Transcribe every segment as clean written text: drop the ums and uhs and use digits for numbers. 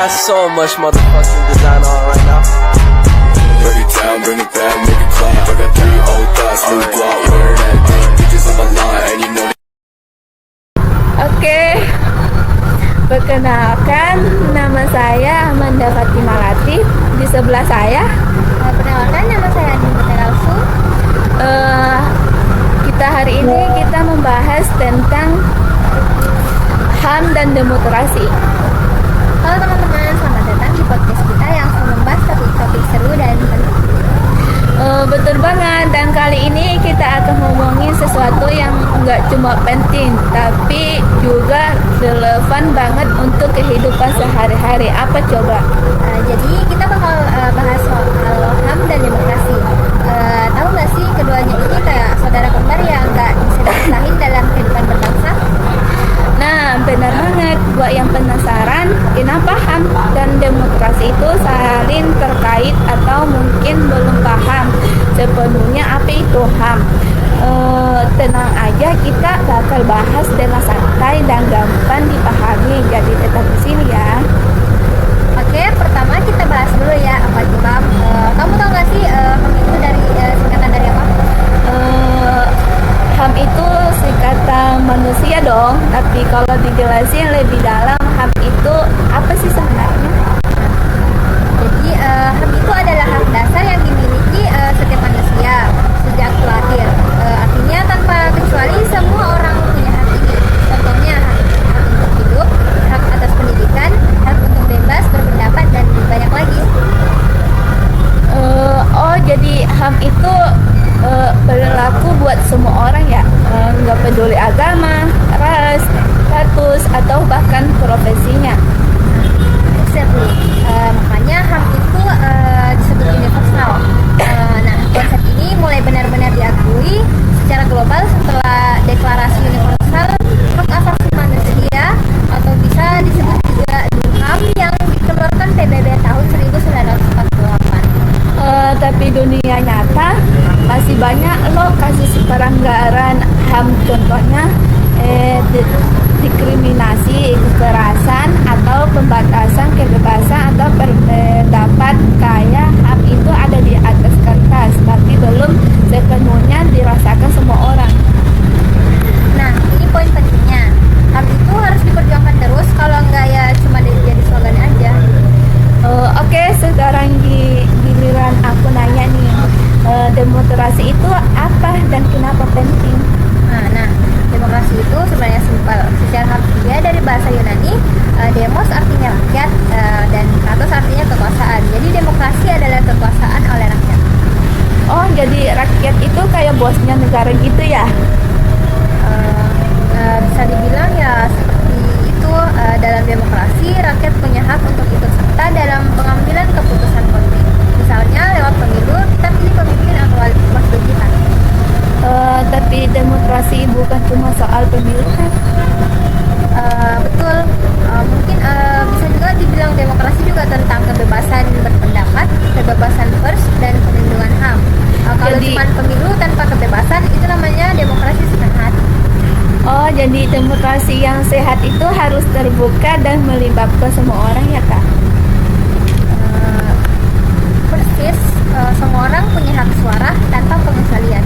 got so much motherfucking design on right now. Break it down, bring it back, make it clap. I got 3 old thoughts, new block, where that damn bitches on my line, and you know. Oke, perkenalkan nama saya Amanda Fatima Latif. Di sebelah saya, Perkenalkan, nama saya Andi Mutarausu. kita hari ini kita membahas tentang HAM dan demokrasi. Halo teman-teman, selamat datang di podcast kita yang akan membahas topik-topik seru dan penting. Betul banget, dan kali ini kita akan ngomongin sesuatu yang nggak cuma penting tapi juga relevan banget untuk kehidupan sehari-hari. Apa coba? Jadi kita bakal bahas soal HAM dan demokrasi. Tahu nggak sih keduanya ini kayak saudara kembar yang nggak bisa dipisahin dalam kehidupan berbangsa? Nah, benar banget. Buat yang penasaran, kenapa HAM dan demokrasi itu saling terkait atau mungkin belum paham sepenuhnya apa itu HAM? Tenang aja, kita bakal bahas dengan santai dan gampang dipahami. Jadi tetap di sini ya. Oke, pertama kita bahas dulu ya apa itu HAM. Kamu tahu nggak sih HAM itu dari singkatan dari apa? HAM itu singkatan manusia dong, tapi kalau dijelasin lebih dalam, HAM itu apa sih sebenarnya? Jadi HAM itu adalah hak dasar yang dimiliki setiap manusia sejak lahir. Artinya tanpa kecuali semua orang punya hak ini. Contohnya hak untuk hidup, hak atas pendidikan, hak untuk bebas berpendapat, dan banyak lagi. Jadi HAM itu berlaku buat semua orang ya, nggak peduli agama, ras, status, atau bahkan profesinya. Exactly. Makanya HAM itu disebut universal. Nah, konsep ini mulai benar-benar diakui secara global setelah Deklarasi Universal Hak Asasi Manusia atau bisa disebut juga HAM yang dikeluarkan PBB tahun 1948. Tapi dunia nyata masih banyak loh kasus pelanggaran HAM, contohnya diskriminasi, kekerasan, atau pembatasan kebebasan atau pendapat. Kayak HAM itu ada di atas kertas tapi belum sepenuhnya dirasakan semua orang. Nah, ini poin pentingnya. HAM itu harus diperjuangkan terus, kalau enggak ya cuma jadi slogan aja. Oke, sekarang giliran aku nanya nih, demokrasi itu apa dan kenapa penting? Nah, demokrasi itu sebenarnya simpel. Secara harfiah dari bahasa Yunani, demos artinya rakyat dan kratos artinya kekuasaan. Jadi demokrasi adalah kekuasaan oleh rakyat. Oh, jadi rakyat itu kayak bosnya negara gitu ya? Bisa dibilang ya seperti itu. Dalam demokrasi, rakyat punya hak untuk ikut serta dalam pengambilan keputusan politik. Misalnya lewat pemilu, kita pilih pemimpin atau wakil kita. Tapi demokrasi bukan cuma soal pemilu kan? Betul. Mungkin bisa juga dibilang demokrasi juga tentang kebebasan berpendapat, kebebasan pers, dan perlindungan HAM. Kalau cuma pemilu tanpa kebebasan, itu namanya demokrasi sehat. Oh, jadi demokrasi yang sehat itu harus terbuka dan melibatkan semua orang ya Kak? Persis, semua orang punya hak suara tanpa pengecualian.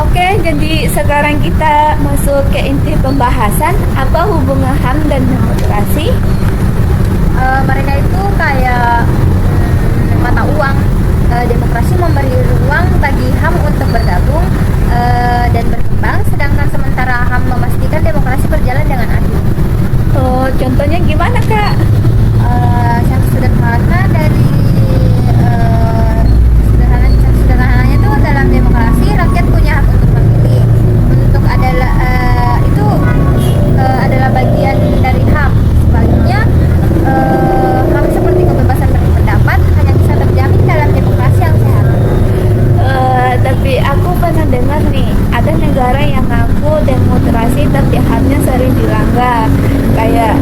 Oke, jadi sekarang kita masuk ke inti pembahasan. Apa hubungan HAM dan demokrasi? Mereka itu kayak mata uang. Demokrasi memberi ruang bagi HAM untuk bergabung dan berkembang, sedangkan sementara HAM memastikan demokrasi berjalan dengan adil. Contohnya gimana Kak? Yang sederhana dari sederhananya itu dalam demokrasi rakyat punya hak untuk memilih, untuk adalah bagian dari HAM. Sebaliknya HAM seperti kebebasan berpendapat hanya bisa terjamin dalam demokrasi yang sehat. Tapi aku pernah dengar nih, ada negara yang ngaku demokrasi tapi HAM-nya sering dilanggar, kayak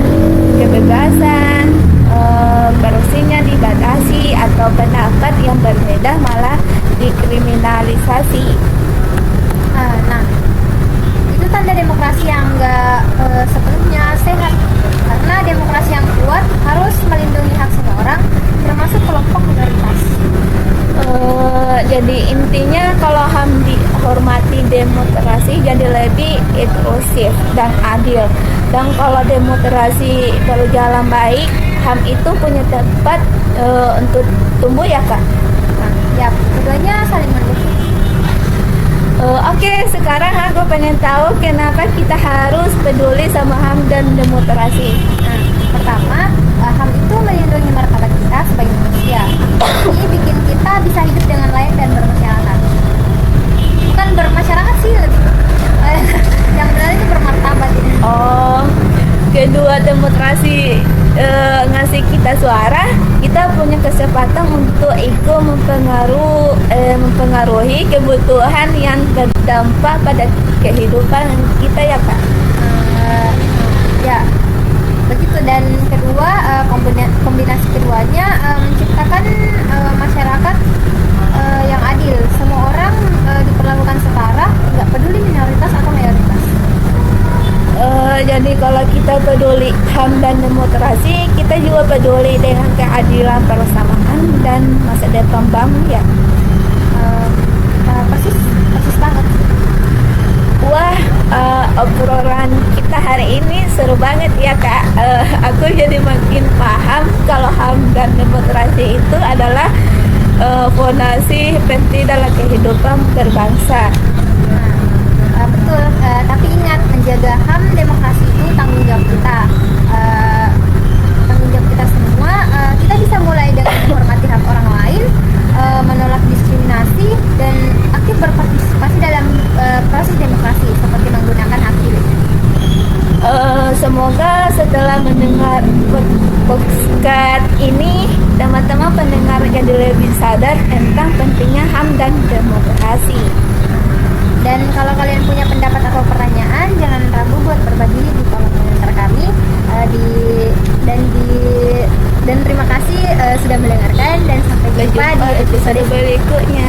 kebebasan berusinya dibatasi atau pendapat yang berbeda malah dikriminalisasi. Nah, itu tanda demokrasi yang nggak sepenuhnya sehat, karena demokrasi yang kuat harus demokrasi jadi lebih inklusif dan adil. Dan kalau demokrasi berjalan baik, HAM itu punya tempat untuk tumbuh ya Kak. Nah, ya keduanya saling mendukung. Oke, sekarang aku pengen tahu kenapa kita harus peduli sama HAM dan demokrasi. Nah, pertama, HAM itu melindungi martabat kita sebagai manusia. Ini bikin kita bisa hidup dengan layak dan bermasyarakat. Bukan bermasyarakat sih, lebih yang benar itu bermartabat ini. Oh, kedua, demokrasi ngasih kita suara, kita punya kesempatan untuk ikut mempengaruhi kebutuhan yang berdampak pada kehidupan kita ya Kak. Ya, begitu. Dan kedua, kombinasi keduanya menciptakan masyarakat yang adil. Semua orang diperlakukan setara, nggak peduli minoritas atau mayoritas. Jadi kalau kita peduli HAM dan demokrasi, kita juga peduli dengan keadilan persamaan dan masa depan bangsa ya. Persis banget. Wah, obrolan kita hari ini seru banget ya Kak. Aku jadi makin paham kalau HAM dan demokrasi itu adalah fondasi penting dalam kehidupan berbangsa. Betul, tapi ingat, menjaga HAM demokrasi itu tanggung jawab kita. Tanggung jawab kita semua. Kita bisa mulai dengan menghormati hak orang lain, menolak diskriminasi, dan aktif berpartisipasi dalam proses demokrasi seperti menggunakan hak pilih. Semoga setelah mendengar podcast ini, teman-teman pendengar jadi lebih sadar tentang pentingnya HAM dan demokrasi. Dan kalau kalian punya pendapat atau pertanyaan, jangan ragu buat berbagi di kolom komentar kami. Dan terima kasih sudah mendengarkan, dan sampai jumpa di episode berikutnya.